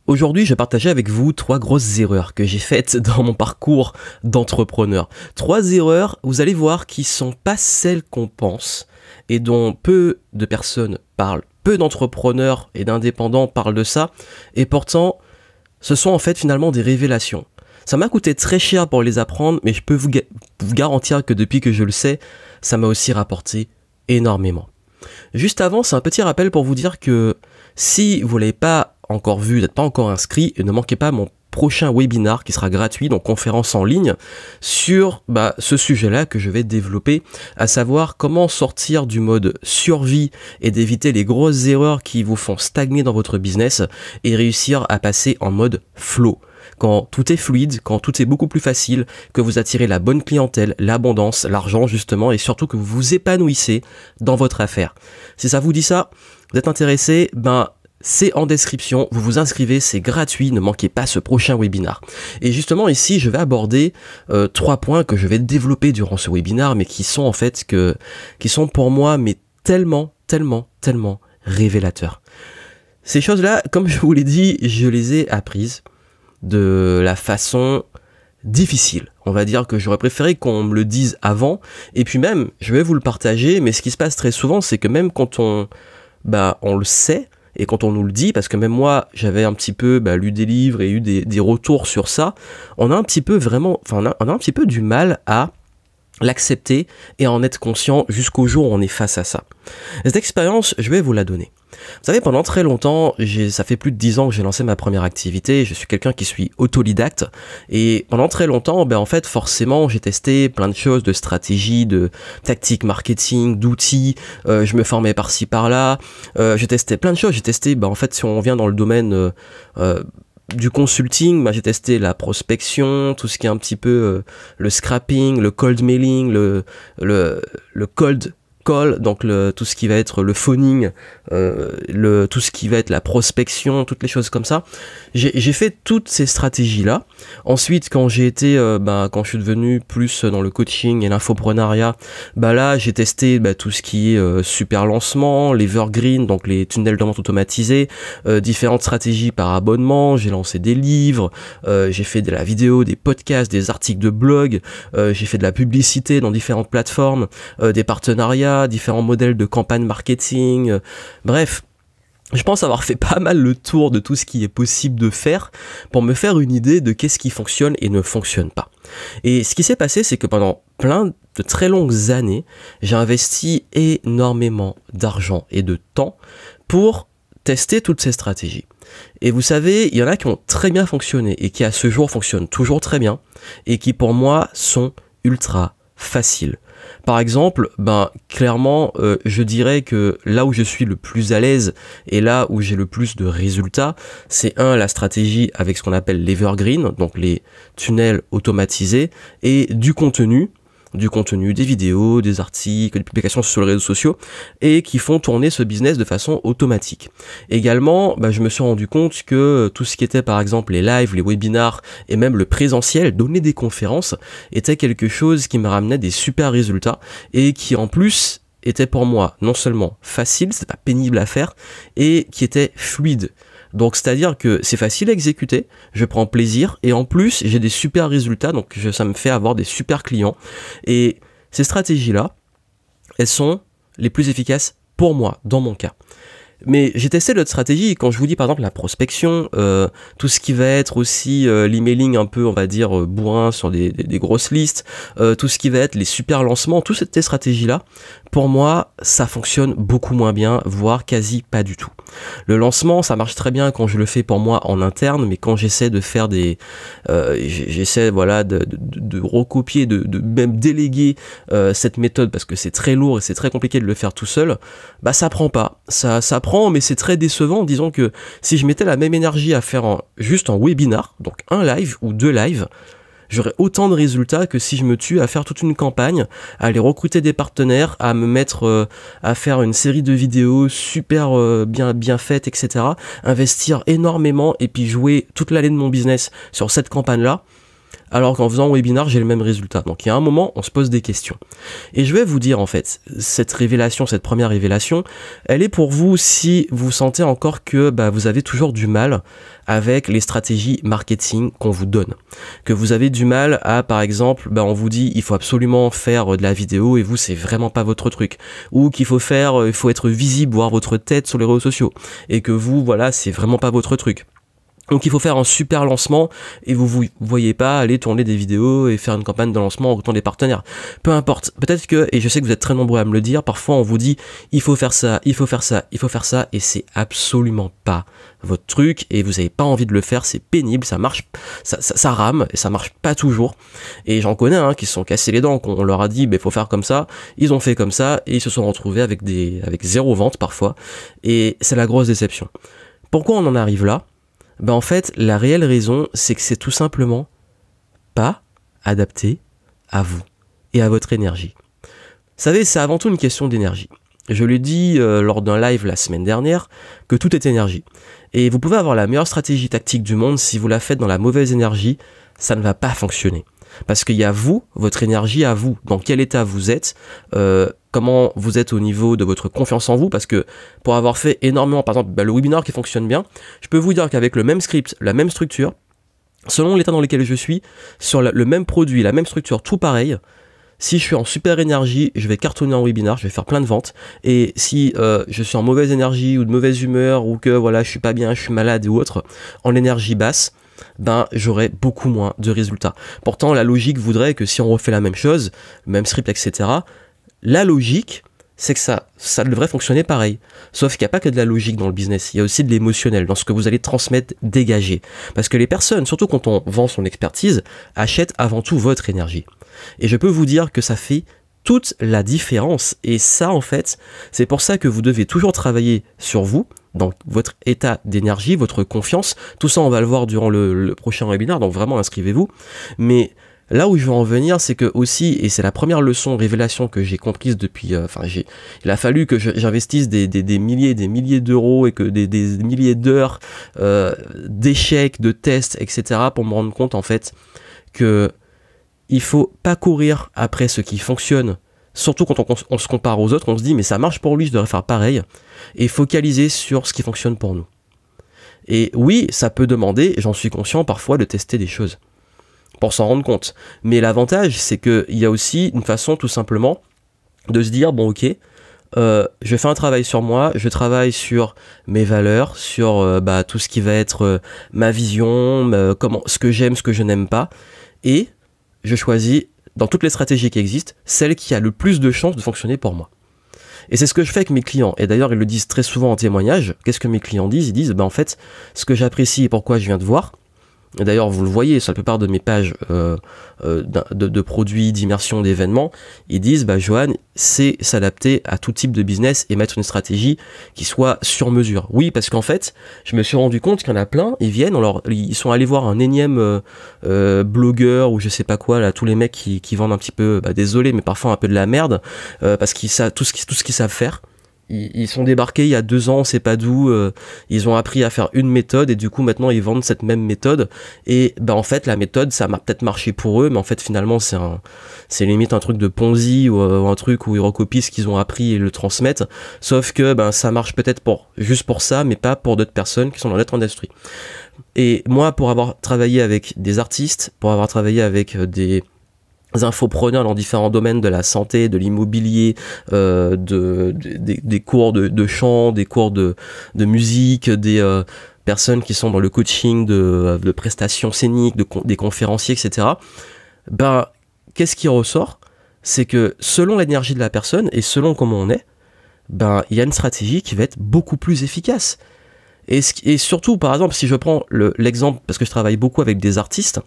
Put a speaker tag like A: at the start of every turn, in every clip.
A: Aujourd'hui, je vais partager avec vous 3 grosses erreurs que j'ai faites dans mon parcours d'entrepreneur. 3 erreurs, vous allez voir, qui sont pas celles qu'on pense et dont peu de personnes parlent. Peu d'entrepreneurs et d'indépendants parlent de ça et pourtant, ce sont en fait finalement des révélations. Ça m'a coûté très cher pour les apprendre, mais je peux vous garantir que depuis que je le sais, ça m'a aussi rapporté énormément. Juste avant, c'est un petit rappel pour vous dire que si vous ne l'avez pas encore vu, vous n'êtes pas encore inscrit, ne manquez pas mon prochain webinar qui sera gratuit, donc conférence en ligne, sur ce sujet-là que je vais développer, à savoir comment sortir du mode survie et d'éviter les grosses erreurs qui vous font stagner dans votre business et réussir à passer en mode flow. Quand tout est fluide, quand tout est beaucoup plus facile, que vous attirez la bonne clientèle, l'abondance, l'argent justement, et surtout que vous vous épanouissez dans votre affaire. Si ça vous dit ça, vous êtes intéressé, c'est en description, vous vous inscrivez, c'est gratuit, ne manquez pas ce prochain webinar. Et justement ici, je vais aborder 3 points que je vais développer durant ce webinar, mais qui sont pour moi tellement révélateurs. Ces choses-là, comme je vous l'ai dit, je les ai apprises de la façon difficile. On va dire que j'aurais préféré qu'on me le dise avant, et puis même, je vais vous le partager, mais ce qui se passe très souvent, c'est que même quand on le sait, et quand on nous le dit, parce que même moi, j'avais un petit peu lu des livres et eu des retours sur ça, on a un petit peu du mal à l'accepter et à en être conscient jusqu'au jour où on est face à ça. Cette expérience, je vais vous la donner. Vous savez, pendant très longtemps, ça fait plus de 10 ans que j'ai lancé ma première activité, je suis quelqu'un qui suis autodidacte, et pendant très longtemps, en fait, forcément, j'ai testé plein de choses, de stratégies, de tactiques marketing, d'outils, je me formais par-ci, par-là, j'ai testé plein de choses, j'ai testé, en fait, si on vient dans le domaine du consulting, j'ai testé la prospection, tout ce qui est un petit peu le scrapping, le cold mailing, le cold call, donc tout ce qui va être le phoning, tout ce qui va être la prospection, toutes les choses comme ça. J'ai fait toutes ces stratégies-là. Ensuite, quand j'ai été, quand je suis devenu plus dans le coaching et l'infoprenariat, là, j'ai testé tout ce qui est super lancement, l'evergreen, donc les tunnels de vente automatisés, différentes stratégies par abonnement. J'ai lancé des livres, j'ai fait de la vidéo, des podcasts, des articles de blog, j'ai fait de la publicité dans différentes plateformes, des partenariats, différents modèles de campagne marketing, bref. Je pense avoir fait pas mal le tour de tout ce qui est possible de faire pour me faire une idée de qu'est-ce qui fonctionne et ne fonctionne pas. Et ce qui s'est passé, c'est que pendant plein de très longues années, j'ai investi énormément d'argent et de temps pour tester toutes ces stratégies. Et vous savez, il y en a qui ont très bien fonctionné et qui à ce jour fonctionnent toujours très bien et qui pour moi sont ultra faciles. Par exemple, clairement, je dirais que là où je suis le plus à l'aise et là où j'ai le plus de résultats, c'est la stratégie avec ce qu'on appelle l'evergreen, donc les tunnels automatisés, et du contenu, des vidéos, des articles, des publications sur les réseaux sociaux et qui font tourner ce business de façon automatique. Également, je me suis rendu compte que tout ce qui était par exemple les lives, les webinars et même le présentiel, donner des conférences, était quelque chose qui me ramenait des super résultats et qui en plus était pour moi non seulement facile, c'était pas pénible à faire, et qui était fluide. Donc c'est-à-dire que c'est facile à exécuter, je prends plaisir et en plus j'ai des super résultats, donc ça me fait avoir des super clients. Et ces stratégies-là, elles sont les plus efficaces pour moi, dans mon cas. Mais j'ai testé d'autres stratégies, quand je vous dis par exemple la prospection, tout ce qui va être aussi l'emailing un peu, on va dire, bourrin sur des grosses listes, tout ce qui va être les super lancements, toutes ces stratégies-là, pour moi, ça fonctionne beaucoup moins bien, voire quasi pas du tout. Le lancement, ça marche très bien quand je le fais pour moi en interne, mais quand j'essaie de faire de recopier, de même déléguer cette méthode, parce que c'est très lourd et c'est très compliqué de le faire tout seul, ça prend pas. Ça prend, mais c'est très décevant. Disons que si je mettais la même énergie à faire juste un webinar, donc un live ou 2 lives, j'aurais autant de résultats que si je me tue à faire toute une campagne, à aller recruter des partenaires, à me mettre à faire une série de vidéos super bien faites, etc. Investir énormément et puis jouer toute l'année de mon business sur cette campagne-là. alors qu'en faisant un webinar, j'ai le même résultat. Donc il y a un moment, on se pose des questions. Et je vais vous dire en fait, cette révélation, cette première révélation, elle est pour vous si vous sentez encore que vous avez toujours du mal avec les stratégies marketing qu'on vous donne. Que vous avez du mal à, par exemple, on vous dit il faut absolument faire de la vidéo et vous c'est vraiment pas votre truc. Ou qu'il faut il faut être visible, voir votre tête sur les réseaux sociaux. Et que vous, voilà, c'est vraiment pas votre truc. Donc il faut faire un super lancement et vous voyez pas aller tourner des vidéos et faire une campagne de lancement en recrutant des partenaires. Peu importe. Peut-être que, et je sais que vous êtes très nombreux à me le dire, parfois on vous dit il faut faire ça, il faut faire ça, il faut faire ça et c'est absolument pas votre truc et vous avez pas envie de le faire, c'est pénible, ça marche, ça rame et ça marche pas toujours. Et j'en connais qui se sont cassés les dents, qu'on leur a dit faut faire comme ça, ils ont fait comme ça et ils se sont retrouvés avec 0 vente parfois et c'est la grosse déception. Pourquoi on en arrive là ? En fait, la réelle raison, c'est que c'est tout simplement pas adapté à vous et à votre énergie. Vous savez, c'est avant tout une question d'énergie. Je l'ai dit lors d'un live la semaine dernière, que tout est énergie. Et vous pouvez avoir la meilleure stratégie tactique du monde, si vous la faites dans la mauvaise énergie, ça ne va pas fonctionner. Parce qu'il y a vous, votre énergie à vous, dans quel état vous êtes, comment vous êtes au niveau de votre confiance en vous, parce que pour avoir fait énormément, par exemple, le webinar qui fonctionne bien, je peux vous dire qu'avec le même script, la même structure, selon l'état dans lequel je suis, sur le même produit, la même structure, tout pareil, si je suis en super énergie, je vais cartonner en webinar, je vais faire plein de ventes, et si je suis en mauvaise énergie ou de mauvaise humeur, ou que voilà, je suis pas bien, je suis malade ou autre, en énergie basse, j'aurai beaucoup moins de résultats. Pourtant, la logique voudrait que si on refait la même chose, le même script, etc., la logique, c'est que ça devrait fonctionner pareil. Sauf qu'il n'y a pas que de la logique dans le business, il y a aussi de l'émotionnel, dans ce que vous allez transmettre, dégager. Parce que les personnes, surtout quand on vend son expertise, achètent avant tout votre énergie. Et je peux vous dire que ça fait toute la différence. Et ça, en fait, c'est pour ça que vous devez toujours travailler sur vous, dans votre état d'énergie, votre confiance. Tout ça, on va le voir durant le prochain webinaire, donc vraiment inscrivez-vous. Mais là où je veux en venir, c'est que aussi, et c'est la première leçon, révélation que j'ai comprise depuis, il a fallu que j'investisse des milliers et des milliers d'euros et que des milliers d'heures d'échecs, de tests, etc. pour me rendre compte, en fait, que il faut pas courir après ce qui fonctionne. Surtout quand on se compare aux autres, on se dit mais ça marche pour lui, je devrais faire pareil, et focaliser sur ce qui fonctionne pour nous. Et oui, ça peut demander, j'en suis conscient parfois, de tester des choses pour s'en rendre compte. Mais l'avantage, c'est qu'il y a aussi une façon tout simplement de se dire bon ok, je fais un travail sur moi, je travaille sur mes valeurs, sur tout ce qui va être ma vision, ce que j'aime, ce que je n'aime pas, et je choisis dans toutes les stratégies qui existent, celle qui a le plus de chances de fonctionner pour moi. Et c'est ce que je fais avec mes clients. Et d'ailleurs, ils le disent très souvent en témoignage. Qu'est-ce que mes clients disent ? Ils disent, en fait, ce que j'apprécie et pourquoi je viens de voir, et d'ailleurs, vous le voyez sur la plupart de mes pages de produits, d'immersion, d'événements, ils disent, Johan, c'est s'adapter à tout type de business et mettre une stratégie qui soit sur mesure. Oui, parce qu'en fait, je me suis rendu compte qu'il y en a plein, ils viennent, ils sont allés voir un énième blogueur ou je sais pas quoi, là, tous les mecs qui vendent un petit peu, désolé, mais parfois un peu de la merde, parce qu'ils savent tout ce qu'ils savent faire. Ils sont débarqués il y a 2 ans, on sait pas d'où, ils ont appris à faire une méthode et du coup maintenant ils vendent cette même méthode et en fait la méthode ça m'a peut-être marché pour eux mais en fait finalement c'est limite un truc de Ponzi ou un truc où ils recopient ce qu'ils ont appris et le transmettent, sauf que ça marche peut-être juste pour ça mais pas pour d'autres personnes qui sont dans notre industrie. Et moi pour avoir travaillé avec des artistes, pour avoir travaillé avec des infopreneurs dans différents domaines de la santé, de l'immobilier, des cours de chant, des cours de musique, des personnes qui sont dans le coaching de prestations scéniques, des conférenciers, etc. Qu'est-ce qui ressort ? C'est que selon l'énergie de la personne et selon comment on est, il y a une stratégie qui va être beaucoup plus efficace. Et surtout, par exemple, si je prends l'exemple, parce que je travaille beaucoup avec des artistes,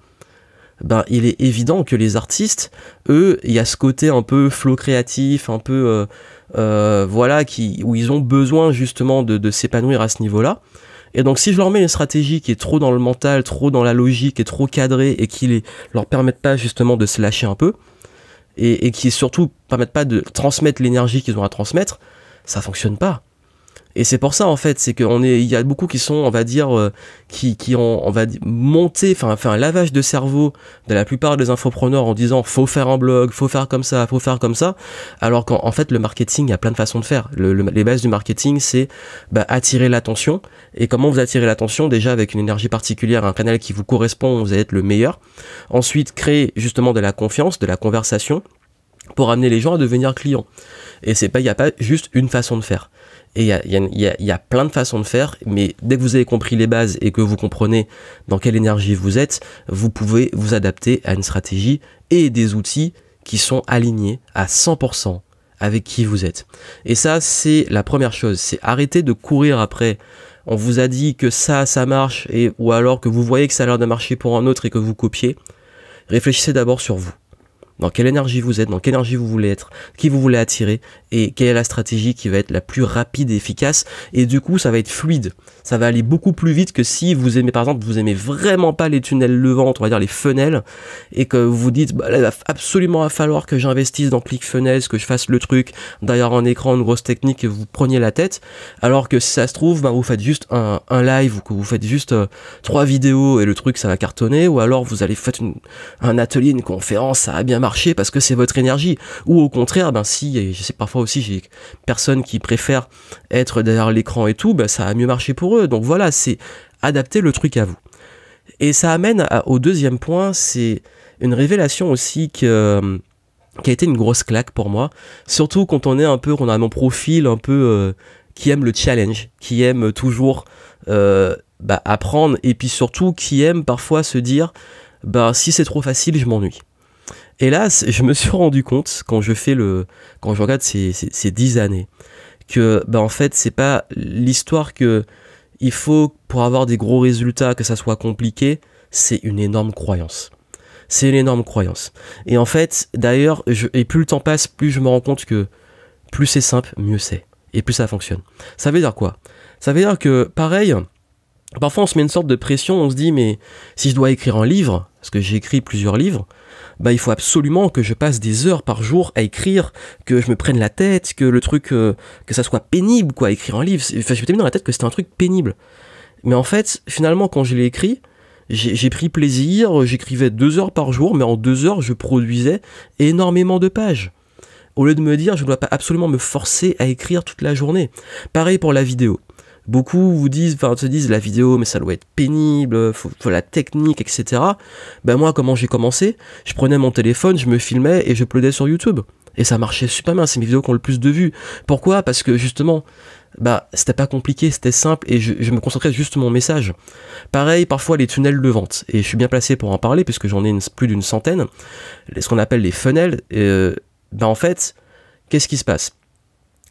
A: il est évident que les artistes, eux, il y a ce côté un peu flow créatif, un peu, où ils ont besoin justement de s'épanouir à ce niveau-là. Et donc, si je leur mets une stratégie qui est trop dans le mental, trop dans la logique, et trop cadrée, et qui leur permettent pas justement de se lâcher un peu, et qui surtout permettent pas de transmettre l'énergie qu'ils ont à transmettre, ça fonctionne pas. Et c'est pour ça en fait, c'est il y a beaucoup qui sont, on va dire, qui ont, on va dire, monté, enfin, fait un lavage de cerveau de la plupart des infopreneurs en disant faut faire un blog, faut faire comme ça, alors qu'en fait le marketing, il y a plein de façons de faire. Les bases du marketing, c'est attirer l'attention. Et comment vous attirez l'attention? Déjà avec une énergie particulière, un canal qui vous correspond, vous allez être le meilleur. Ensuite, créer justement de la confiance, de la conversation, pour amener les gens à devenir clients. Et il n'y a pas juste une façon de faire. Et il y a plein de façons de faire, mais dès que vous avez compris les bases et que vous comprenez dans quelle énergie vous êtes, vous pouvez vous adapter à une stratégie et des outils qui sont alignés à 100% avec qui vous êtes. Et ça, c'est la première chose, c'est arrêter de courir après. On vous a dit que ça marche, ou alors que vous voyez que ça a l'air de marcher pour un autre et que vous copiez. Réfléchissez d'abord sur vous. Dans quelle énergie vous êtes, dans quelle énergie vous voulez être, qui vous voulez attirer, et quelle est la stratégie qui va être la plus rapide et efficace, et du coup ça va être fluide, ça va aller beaucoup plus vite que si vous aimez, par exemple, vous aimez vraiment pas les tunnels levantes, on va dire les funnels, et que vous vous dites, là, il va absolument falloir que j'investisse dans ClickFunnels, que je fasse le truc derrière un écran, une grosse technique, et vous preniez la tête, alors que si ça se trouve, vous faites juste un live, ou que vous faites juste 3 vidéos, et le truc ça va cartonner, ou alors vous allez faire un atelier, une conférence, ça a bien marché, parce que c'est votre énergie, ou au contraire, si, et je sais parfois aussi j'ai personnes qui préfèrent être derrière l'écran et tout, ça a mieux marché pour eux. Donc voilà, c'est adapter le truc à vous. Et ça amène au deuxième point, c'est une révélation aussi qui a été une grosse claque pour moi, surtout quand on a mon profil un peu qui aime le challenge, qui aime toujours apprendre, et puis surtout qui aime parfois se dire si c'est trop facile, je m'ennuie. Et là, je me suis rendu compte, quand je regarde ces 10 années, que, en fait, c'est pas l'histoire que il faut, pour avoir des gros résultats, que ça soit compliqué, c'est une énorme croyance. C'est une énorme croyance. Et en fait, d'ailleurs, et plus le temps passe, plus je me rends compte que plus c'est simple, mieux c'est. Et plus ça fonctionne. Ça veut dire quoi? Ça veut dire que, pareil, parfois on se met une sorte de pression, on se dit, mais si je dois écrire un livre, parce que j'ai écrit plusieurs livres, il faut absolument que je passe des heures par jour à écrire, que je me prenne la tête, que le truc, que ça soit pénible, quoi, écrire un livre. Enfin, je m'étais mis dans la tête que c'était un truc pénible. Mais en fait, finalement, quand je l'ai écrit, j'ai pris plaisir, j'écrivais 2 heures par jour, mais en 2 heures, je produisais énormément de pages. Au lieu de me dire, je ne dois pas absolument me forcer à écrire toute la journée. Pareil pour la vidéo. Beaucoup se disent la vidéo, mais ça doit être pénible, faut la technique, etc. Moi, comment j'ai commencé? Je prenais mon téléphone, je me filmais et je uploadais sur YouTube. Et ça marchait super bien, c'est mes vidéos qui ont le plus de vues. Pourquoi? Parce que justement, c'était pas compliqué, c'était simple et je me concentrais juste sur mon message. Pareil, parfois les tunnels de vente. Et je suis bien placé pour en parler puisque j'en ai plus d'une centaine. Ce qu'on appelle les funnels. En fait, qu'est-ce qui se passe?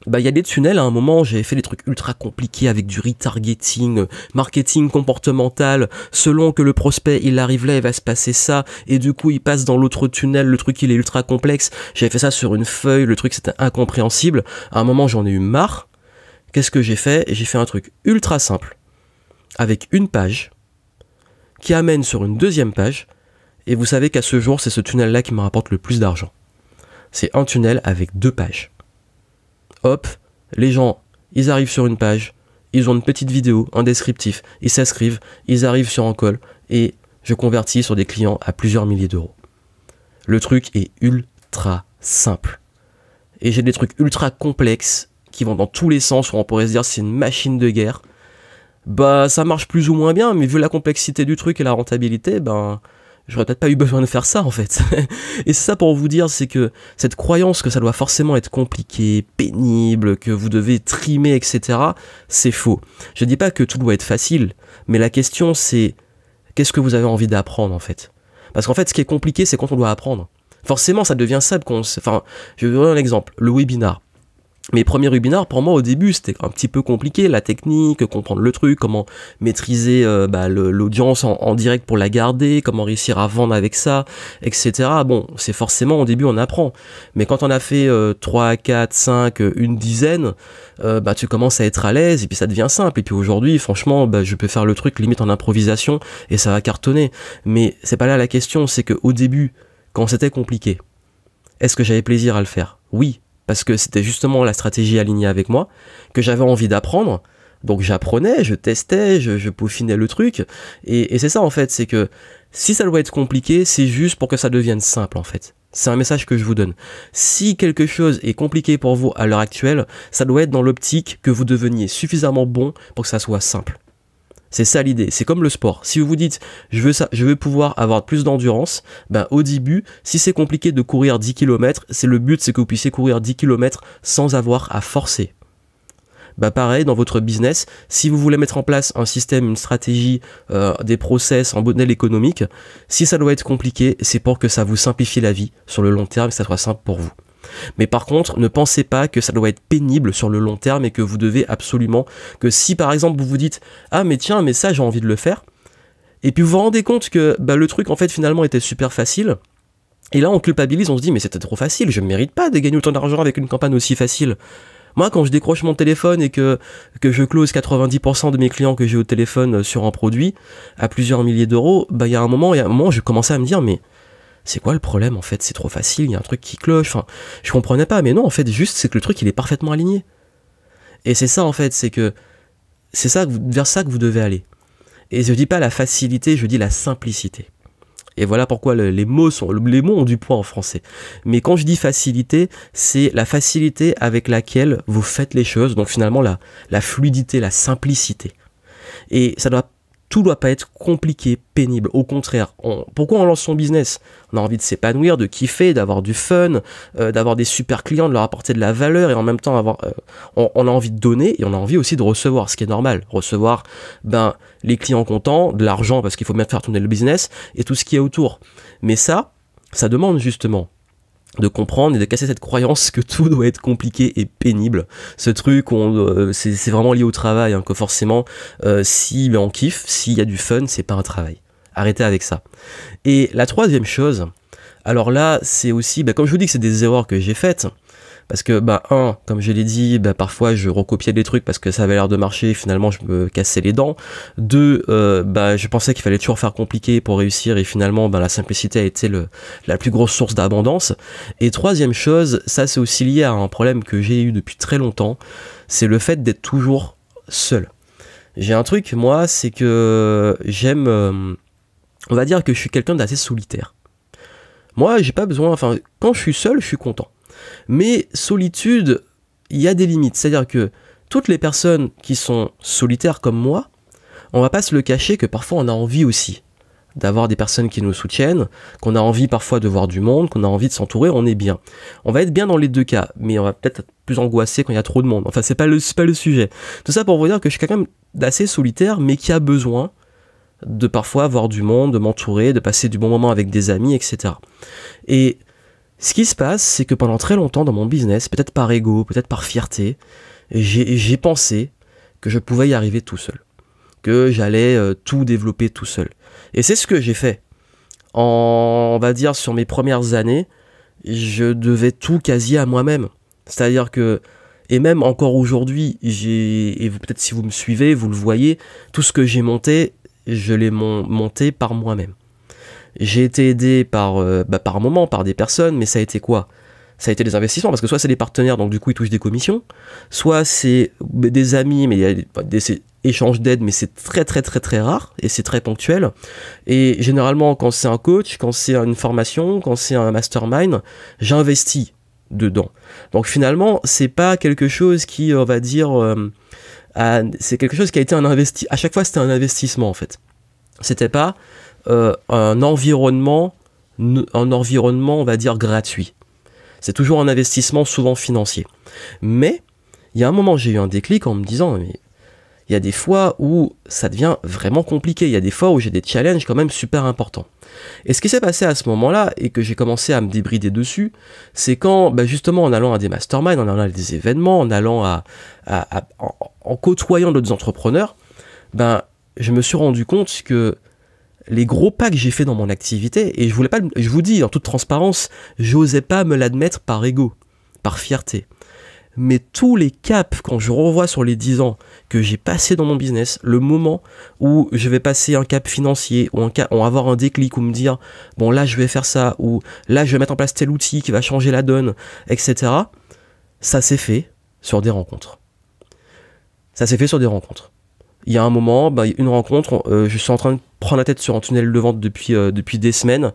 A: Il y a des tunnels, à un moment, j'avais fait des trucs ultra compliqués avec du retargeting, marketing comportemental, selon que le prospect, il arrive là, il va se passer ça, et du coup, il passe dans l'autre tunnel, le truc, il est ultra complexe. J'avais fait ça sur une feuille, le truc, c'était incompréhensible. À un moment, j'en ai eu marre. Qu'est-ce que j'ai fait? J'ai fait un truc ultra simple, avec une page, qui amène sur une deuxième page, et vous savez qu'à ce jour, c'est ce tunnel-là qui me rapporte le plus d'argent. C'est un tunnel avec 2 pages. Hop, les gens, ils arrivent sur une page, ils ont une petite vidéo, un descriptif, ils s'inscrivent, ils arrivent sur un call et je convertis sur des clients à plusieurs milliers d'euros. Le truc est ultra simple. Et j'ai des trucs ultra complexes qui vont dans tous les sens où on pourrait se dire c'est une machine de guerre. Ça marche plus ou moins bien, mais vu la complexité du truc et la rentabilité, j'aurais peut-être pas eu besoin de faire ça en fait. Et c'est ça pour vous dire, c'est que cette croyance que ça doit forcément être compliqué, pénible, que vous devez trimer, etc., c'est faux. Je dis pas que tout doit être facile, mais la question c'est qu'est-ce que vous avez envie d'apprendre en fait? Parce qu'en fait, ce qui est compliqué, c'est quand on doit apprendre. Forcément, ça devient simple je vais vous donner un exemple, le webinar. Mes premiers webinars, pour moi, au début, c'était un petit peu compliqué, la technique, comprendre le truc, comment maîtriser l'audience en direct pour la garder, comment réussir à vendre avec ça, etc. Bon, c'est forcément, au début, on apprend. Mais quand on a fait 3, 4, 5, une dizaine, tu commences à être à l'aise et puis ça devient simple. Et puis aujourd'hui, franchement, je peux faire le truc limite en improvisation et ça va cartonner. Mais c'est pas là la question, c'est qu'au début, quand c'était compliqué, est-ce que j'avais plaisir à le faire? Oui. parce que c'était justement la stratégie alignée avec moi, que j'avais envie d'apprendre. Donc j'apprenais, je testais, je peaufinais le truc. Et c'est ça en fait, c'est que si ça doit être compliqué, c'est juste pour que ça devienne simple en fait. C'est un message que je vous donne. Si quelque chose est compliqué pour vous à l'heure actuelle, ça doit être dans l'optique que vous deveniez suffisamment bon pour que ça soit simple. C'est ça l'idée, c'est comme le sport. Si vous vous dites, je veux pouvoir avoir plus d'endurance, ben au début, si c'est compliqué de courir 10 km, le but c'est que vous puissiez courir 10 km sans avoir à forcer. Bah pareil, dans votre business, si vous voulez mettre en place un système, une stratégie, des process, un modèle économique, si ça doit être compliqué, c'est pour que ça vous simplifie la vie sur le long terme et que ça soit simple pour vous. Mais par contre, ne pensez pas que ça doit être pénible sur le long terme et que vous devez absolument, que si par exemple vous vous dites « Ah mais tiens, mais ça j'ai envie de le faire », et puis vous vous rendez compte que bah, le truc en fait finalement était super facile, et là on culpabilise, on se dit « Mais c'était trop facile, je ne mérite pas de gagner autant d'argent avec une campagne aussi facile ». Moi, quand je décroche mon téléphone et que je close 90% de mes clients que j'ai au téléphone sur un produit à plusieurs milliers d'euros, bah il y a un moment où je commençais à me dire mais c'est quoi le problème en fait, c'est trop facile, il y a un truc qui cloche, enfin, je comprenais pas, mais non en fait juste c'est que le truc il est parfaitement aligné. Et c'est ça en fait, c'est ça vers ça que vous devez aller. Et je dis pas la facilité, je dis la simplicité. Et voilà pourquoi les mots ont du poids en français. Mais quand je dis facilité, c'est la facilité avec laquelle vous faites les choses. Donc finalement, la fluidité, la simplicité. Et tout doit pas être compliqué, pénible. Au contraire, pourquoi on lance son business ? On a envie de s'épanouir, de kiffer, d'avoir du fun, d'avoir des super clients, de leur apporter de la valeur et en même temps on a envie de donner et on a envie aussi de recevoir, ce qui est normal. Recevoir les clients contents, de l'argent parce qu'il faut bien faire tourner le business et tout ce qui est autour. Mais ça demande justement de comprendre et de casser cette croyance que tout doit être compliqué et pénible. Ce truc, c'est vraiment lié au travail, hein, que forcément, si on kiffe, s'il y a du fun, c'est pas un travail. Arrêtez avec ça. Et la troisième chose, alors là, c'est aussi, comme je vous dis que c'est des erreurs que j'ai faites, parce que, comme je l'ai dit, parfois je recopiais des trucs parce que ça avait l'air de marcher et finalement je me cassais les dents. 2, je pensais qu'il fallait toujours faire compliqué pour réussir et finalement, la simplicité a été la plus grosse source d'abondance. Et troisième chose, ça c'est aussi lié à un problème que j'ai eu depuis très longtemps, c'est le fait d'être toujours seul. J'ai un truc, moi, c'est que j'aime, on va dire que je suis quelqu'un d'assez solitaire. Moi, j'ai pas besoin, quand je suis seul, je suis content. Mais solitude, il y a des limites. C'est-à-dire que toutes les personnes qui sont solitaires comme moi, on va pas se le cacher que parfois on a envie aussi d'avoir des personnes qui nous soutiennent, qu'on a envie parfois de voir du monde, qu'on a envie de s'entourer, on est bien. On va être bien dans les deux cas, mais on va peut-être être plus angoissé quand il y a trop de monde. Enfin, c'est pas le sujet. Tout ça pour vous dire que je suis quelqu'un d'assez solitaire, mais qui a besoin de parfois voir du monde, de m'entourer, de passer du bon moment avec des amis, etc. Et ce qui se passe, c'est que pendant très longtemps dans mon business, peut-être par ego, peut-être par fierté, j'ai pensé que je pouvais y arriver tout seul, que j'allais tout développer tout seul. Et c'est ce que j'ai fait. On va dire sur mes premières années, je devais tout quasi à moi-même. C'est-à-dire que, et même encore aujourd'hui, et peut-être si vous me suivez, vous le voyez, tout ce que j'ai monté, je l'ai monté par moi-même. J'ai été aidé par moments, par des personnes, mais ça a été quoi ? Ça a été des investissements, parce que soit c'est des partenaires, donc du coup ils touchent des commissions, soit c'est des amis, mais il y a des échanges d'aide, mais c'est très très très très rare, et c'est très ponctuel. Et généralement, quand c'est un coach, quand c'est une formation, quand c'est un mastermind, j'investis dedans. Donc finalement, c'est pas quelque chose qui, on va dire, c'est quelque chose qui a été un investissement. À chaque fois, c'était un investissement en fait. C'était pas un environnement, on va dire, gratuit. C'est toujours un investissement, souvent financier. Mais, il y a un moment, j'ai eu un déclic en me disant, mais il y a des fois où ça devient vraiment compliqué. Il y a des fois où j'ai des challenges quand même super importants. Et ce qui s'est passé à ce moment-là, et que j'ai commencé à me débrider dessus, c'est quand, justement, en allant à des masterminds, en allant à des événements, en allant en côtoyant d'autres entrepreneurs, je me suis rendu compte que les gros pas que j'ai fait dans mon activité, et je vous dis en toute transparence, j'osais pas me l'admettre par ego, par fierté. Mais tous les caps, quand je revois sur les 10 ans que j'ai passé dans mon business, le moment où je vais passer un cap financier, ou avoir un déclic, ou me dire, bon là je vais faire ça, ou là je vais mettre en place tel outil qui va changer la donne, etc. Ça s'est fait sur des rencontres. Ça s'est fait sur des rencontres. Il y a un moment, une rencontre, je suis en train de prendre la tête sur un tunnel de vente depuis des semaines.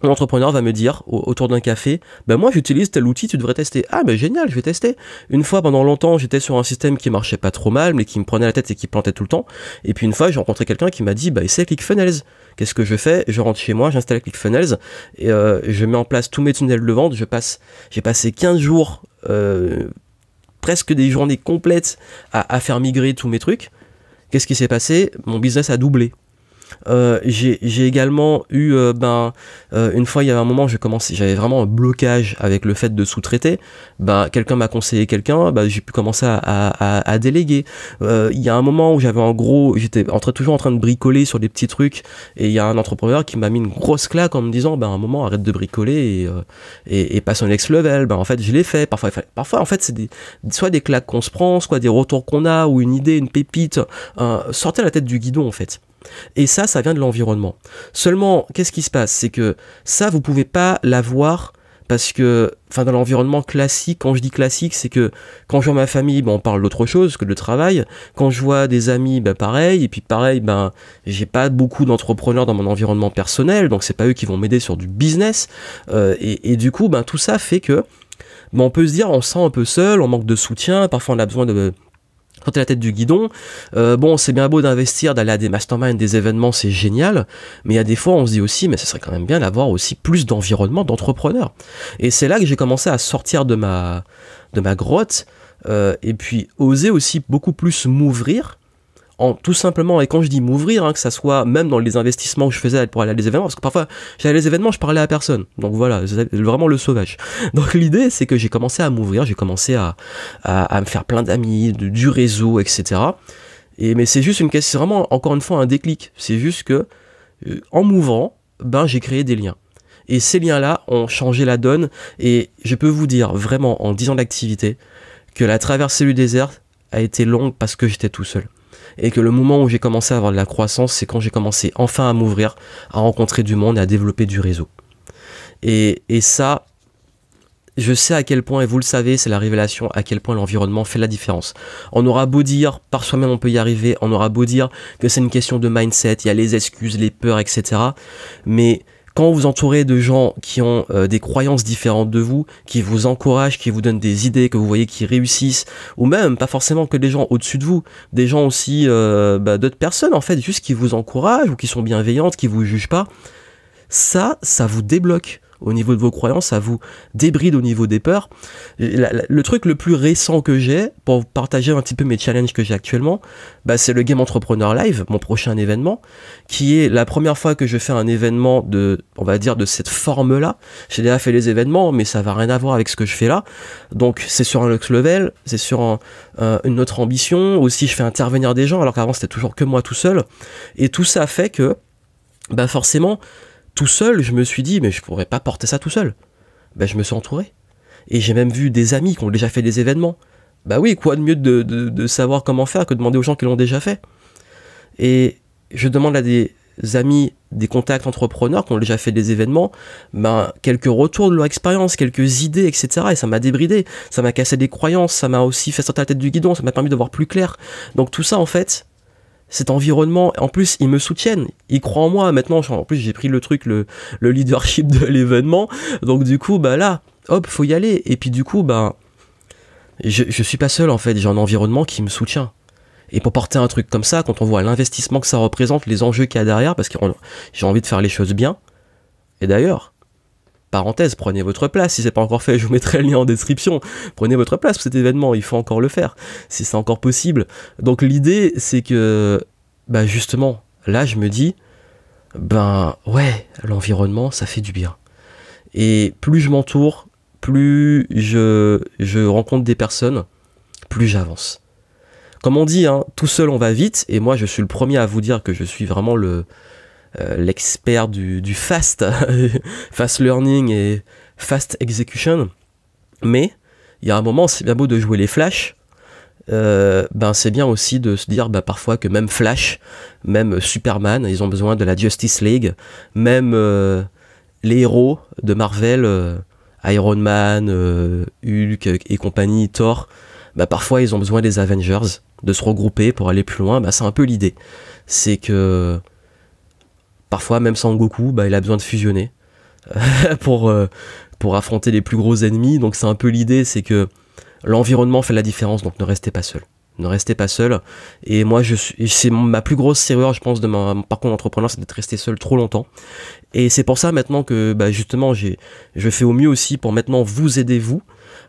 A: L'entrepreneur va me dire autour d'un café, moi j'utilise tel outil, tu devrais tester. Ah génial, je vais tester. Une fois, pendant longtemps, j'étais sur un système qui marchait pas trop mal, mais qui me prenait la tête et qui plantait tout le temps. Et puis une fois, j'ai rencontré quelqu'un qui m'a dit, essaie ClickFunnels. Qu'est-ce que je fais? Je rentre chez moi, j'installe ClickFunnels et je mets en place tous mes tunnels de vente. J'ai passé 15 jours, presque des journées complètes à faire migrer tous mes trucs. Qu'est-ce qui s'est passé? Mon business a doublé. J'ai également eu une fois il y avait un moment j'avais vraiment un blocage avec le fait de sous-traiter. Quelqu'un m'a conseillé j'ai pu commencer à déléguer. Il y a un moment où j'étais toujours en train de bricoler sur des petits trucs et il y a un entrepreneur qui m'a mis une grosse claque en me disant à un moment arrête de bricoler et passe au next level. En fait je l'ai fait. Parfois en fait c'est soit des claques qu'on se prend, soit des retours qu'on a ou une idée, une pépite, sortez la tête du guidon en fait. Et ça vient de l'environnement. Seulement, qu'est-ce qui se passe? C'est que ça, vous pouvez pas l'avoir parce que, dans l'environnement classique, quand je dis classique, c'est que quand je vois ma famille, on parle d'autre chose que de travail. Quand je vois des amis, pareil. Et puis pareil, j'ai pas beaucoup d'entrepreneurs dans mon environnement personnel, donc c'est pas eux qui vont m'aider sur du business. Et du coup, tout ça fait que, on peut se dire, on se sent un peu seul, on manque de soutien, parfois on a besoin de quand t'es la tête du guidon, c'est bien beau d'investir, d'aller à des masterminds, des événements, c'est génial, mais il y a des fois on se dit aussi, mais ce serait quand même bien d'avoir aussi plus d'environnement d'entrepreneurs. Et c'est là que j'ai commencé à sortir de ma grotte, et puis oser aussi beaucoup plus m'ouvrir, tout simplement, et quand je dis m'ouvrir, que ça soit même dans les investissements que je faisais pour aller à des événements, parce que parfois j'allais à des événements, je parlais à personne, donc voilà, c'est vraiment le sauvage. Donc l'idée c'est que j'ai commencé à m'ouvrir, j'ai commencé à me faire plein d'amis, du réseau, etc. Mais c'est juste c'est vraiment encore une fois un déclic, c'est juste que en m'ouvrant, j'ai créé des liens. Et ces liens-là ont changé la donne, et je peux vous dire vraiment en 10 ans d'activité que la traversée du désert a été longue parce que j'étais tout seul. Et que le moment où j'ai commencé à avoir de la croissance, c'est quand j'ai commencé enfin à m'ouvrir, à rencontrer du monde et à développer du réseau. Et ça, je sais à quel point, et vous le savez, c'est la révélation, à quel point l'environnement fait la différence. On aura beau dire, par soi-même on peut y arriver, on aura beau dire que c'est une question de mindset, il y a les excuses, les peurs, etc. Mais quand vous vous entourez de gens qui ont des croyances différentes de vous, qui vous encouragent, qui vous donnent des idées, que vous voyez qui réussissent, ou même pas forcément que des gens au-dessus de vous, des gens aussi d'autres personnes en fait, juste qui vous encouragent ou qui sont bienveillantes, qui vous jugent pas, ça vous débloque au niveau de vos croyances, ça vous débride au niveau des peurs. Le truc le plus récent que j'ai, pour vous partager un petit peu mes challenges que j'ai actuellement, c'est le Game Entrepreneur Live, mon prochain événement, qui est la première fois que je fais un événement on va dire de cette forme-là. J'ai déjà fait les événements, mais ça va rien à voir avec ce que je fais là. Donc c'est sur un next level, c'est sur une autre ambition. Aussi, je fais intervenir des gens, alors qu'avant c'était toujours que moi tout seul. Et tout ça fait que, forcément, tout seul, je me suis dit, mais je pourrais pas porter ça tout seul. Je me suis entouré. Et j'ai même vu des amis qui ont déjà fait des événements. Oui, quoi de mieux de savoir comment faire que de demander aux gens qui l'ont déjà fait. Et je demande à des amis, des contacts entrepreneurs qui ont déjà fait des événements, quelques retours de leur expérience, quelques idées, etc. Et ça m'a débridé, ça m'a cassé des croyances, ça m'a aussi fait sortir la tête du guidon, ça m'a permis de voir plus clair. Donc tout ça, en fait, cet environnement, en plus ils me soutiennent, ils croient en moi. Maintenant en plus j'ai pris le leadership de l'événement, donc du coup là hop, faut y aller. Et puis du coup je suis pas seul en fait, j'ai un environnement qui me soutient. Et pour porter un truc comme ça, quand on voit l'investissement que ça représente, les enjeux qu'il y a derrière, parce que j'ai envie de faire les choses bien. Et d'ailleurs, parenthèse, prenez votre place, si c'est pas encore fait, je vous mettrai le lien en description. Prenez votre place pour cet événement, il faut encore le faire, si c'est encore possible. Donc l'idée, c'est que, justement, là je me dis, ouais, l'environnement, ça fait du bien. Et plus je m'entoure, plus je rencontre des personnes, plus j'avance. Comme on dit, tout seul on va vite, et moi je suis le premier à vous dire que je suis vraiment l'expert du fast learning et fast execution. Mais il y a un moment, c'est bien beau de jouer les Flash, c'est bien aussi de se dire parfois que même Flash, même Superman, ils ont besoin de la Justice League, même les héros de Marvel Iron Man, Hulk et compagnie, Thor, bah parfois ils ont besoin des Avengers, de se regrouper pour aller plus loin. Bah c'est un peu l'idée. C'est que parfois même Sangoku, bah il a besoin de fusionner pour affronter les plus gros ennemis. Donc c'est un peu l'idée, c'est que l'environnement fait la différence, donc ne restez pas seul. Ne restez pas seul. Et moi, c'est ma plus grosse erreur, je pense, de mon parcours d'entrepreneur, c'est d'être resté seul trop longtemps. Et c'est pour ça maintenant que, bah, justement, je fais au mieux aussi pour maintenant vous aider, vous.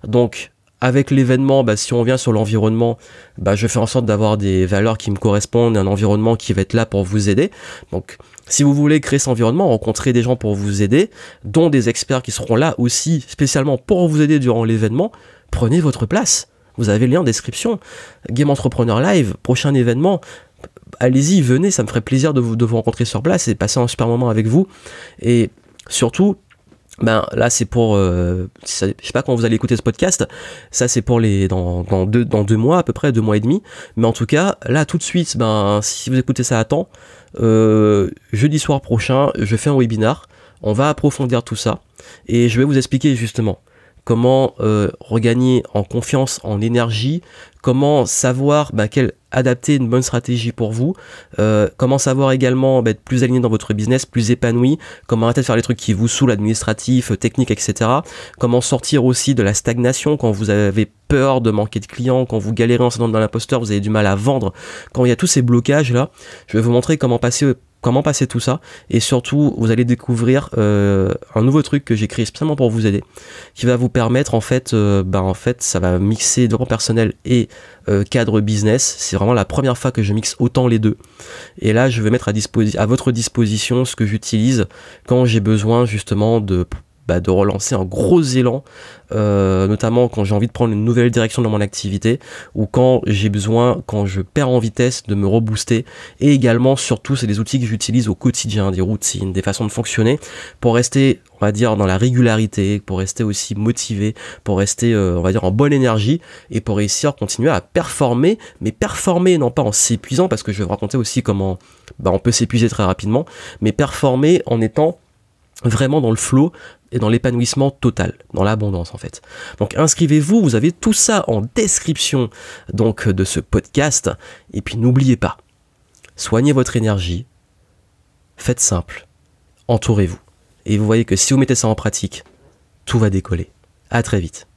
A: Donc, avec l'événement, bah, si on vient sur l'environnement, bah, je fais en sorte d'avoir des valeurs qui me correspondent, un environnement qui va être là pour vous aider. Donc, si vous voulez créer cet environnement, rencontrer des gens pour vous aider, dont des experts qui seront là aussi, spécialement pour vous aider durant l'événement, prenez votre place. Vous avez le lien en description. Game Entrepreneur Live, prochain événement. Allez-y, venez, ça me ferait plaisir de vous rencontrer sur place et passer un super moment avec vous. Et surtout, ben là c'est pour, je sais pas quand vous allez écouter ce podcast, ça c'est pour dans 2 mois à peu près, 2 mois et demi. Mais en tout cas, là tout de suite, ben si vous écoutez ça à temps, jeudi soir prochain, je fais un webinar. On va approfondir tout ça et je vais vous expliquer justement comment regagner en confiance, en énergie, comment savoir adapter une bonne stratégie pour vous, comment savoir également être plus aligné dans votre business, plus épanoui, comment arrêter de faire les trucs qui vous saoulent, administratifs, techniques, etc. Comment sortir aussi de la stagnation quand vous avez peur de manquer de clients, quand vous galérez en syndrome de l'imposteur, vous avez du mal à vendre, quand il y a tous ces blocages là, je vais vous montrer comment passer tout ça, et surtout vous allez découvrir un nouveau truc que j'ai créé spécialement pour vous aider, qui va vous permettre en fait ça va mixer développement personnel et cadre business. C'est vraiment la première fois que je mixe autant les deux, et là je vais mettre à votre disposition ce que j'utilise quand j'ai besoin justement de relancer un gros élan, notamment quand j'ai envie de prendre une nouvelle direction dans mon activité, ou quand j'ai besoin, quand je perds en vitesse, de me rebooster. Et également, surtout, c'est des outils que j'utilise au quotidien, des routines, des façons de fonctionner, pour rester, on va dire, dans la régularité, pour rester aussi motivé, pour rester, on va dire, en bonne énergie, et pour réussir à continuer à performer, mais performer non pas en s'épuisant, parce que je vais vous raconter aussi comment on peut s'épuiser très rapidement, mais performer en étant vraiment dans le flow et dans l'épanouissement total, dans l'abondance en fait. Donc inscrivez-vous, vous avez tout ça en description donc de ce podcast. Et puis n'oubliez pas, soignez votre énergie, faites simple, entourez-vous. Et vous voyez que si vous mettez ça en pratique, tout va décoller. À très vite.